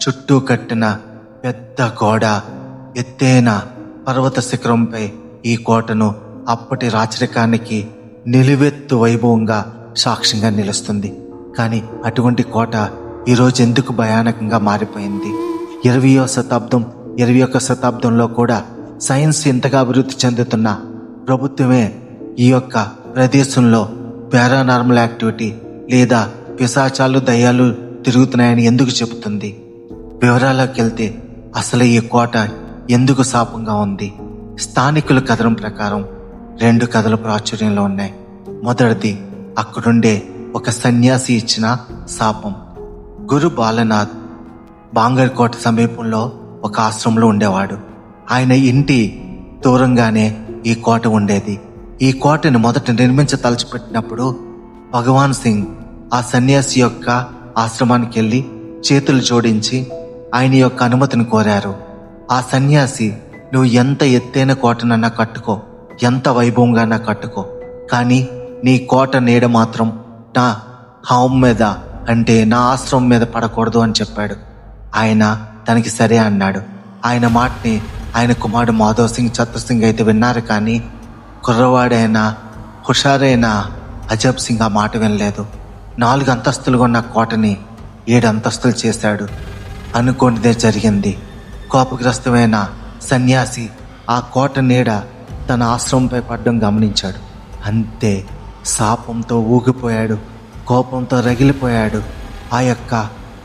చుట్టూ కట్టిన పెద్ద గోడ, ఎత్తైన పర్వత శిఖరంపై ఈ కోటను అప్పటి రాచరికానికి నిలువెత్తు వైభవంగా సాక్ష్యంగా నిలుస్తుంది. కానీ అటువంటి కోట ఈరోజు ఎందుకు భయానకంగా మారిపోయింది? 21వ శతాబ్దంలో కూడా సైన్స్ ఇంతగా అభివృద్ధి చెందుతున్న ప్రభుత్వమే ఈ యొక్క ప్రదేశంలో పారానార్మల్ యాక్టివిటీ లేదా పిశాచాలు దయ్యాలు తిరుగుతున్నాయని ఎందుకు చెబుతుంది? వివరాల్లోకి వెళ్తే అసలు ఈ కోట ఎందుకు శాపంగా ఉంది? స్థానికుల కథనం ప్రకారం 2 కథలు ప్రాచుర్యంలో ఉన్నాయి. మొదటిది అక్కడుండే ఒక సన్యాసి ఇచ్చిన శాపం. గురు బాలనాథ్ బాంగర్ కోట సమీపంలో ఒక ఆశ్రమంలో ఉండేవాడు. ఆయన ఇంటి దూరంగానే ఈ కోట ఉండేది. ఈ కోటను మొదట తలచిపెట్టినప్పుడు భగవాన్ సింగ్ ఆ సన్యాసి యొక్క ఆశ్రమానికి వెళ్ళి చేతులు జోడించి ఆయన యొక్క అనుమతిని కోరారు. ఆ సన్యాసి, నువ్వు ఎంత ఎత్తైన కోటనన్నా కట్టుకో, ఎంత వైభవంగా కట్టుకో, కానీ నీ కోట నీడ మాత్రం నా హోమ్ మీద, అంటే నా ఆశ్రమం మీద పడకూడదు అని చెప్పాడు. ఆయన తనకి సరే అన్నాడు. ఆయన మాటని ఆయన కుమారుడు మాధవ్ సింగ్ ఛత్ర సింగ్ అయితే విన్నారు, కానీ కుర్రవాడైన హుషారైన అజబ్ సింగ్ ఆ మాట వినలేదు. 4 అంతస్తులుగా ఉన్న కోటని 7 అంతస్తులు చేశాడు. అనుకోనిదే జరిగింది. కోపగ్రస్తమైన సన్యాసి ఆ కోట నీడ తన ఆశ్రమంపై పడడం గమనించాడు. అంతే, శాపంతో ఊగిపోయాడు, కోపంతో రగిలిపోయాడు. ఆ యొక్క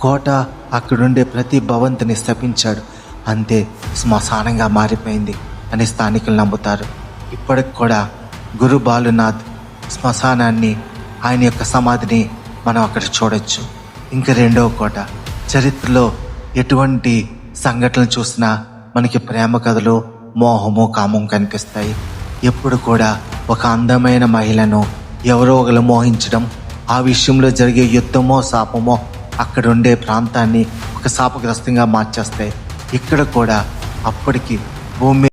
కోట, అక్కడుండే ప్రతి భవంతిని శపించాడు. అంతే, శ్మశానంగా మారిపోయింది అని స్థానికులు నమ్ముతారు. ఇప్పటికి కూడా గురు బాలునాథ్ శ్మశానాన్ని, ఆయన యొక్క సమాధిని మనం అక్కడ చూడొచ్చు. ఇంకా 2వ కోట. చరిత్రలో ఎటువంటి సంఘటనలు చూసినా మనకి ప్రేమ కథలు, మోహము, కామం కనిపిస్తాయి. ఎప్పుడు కూడా ఒక అందమైన మహిళను ఎవరో ఒకరు మోహించడం, ఆ విషయంలో జరిగే యుద్ధమో శాపమో అక్కడ ఉండే ప్రాంతాన్ని ఒక శాపగ్రస్తంగా మార్చేస్తాయి. ఇక్కడ కూడా అప్పటికి భూమి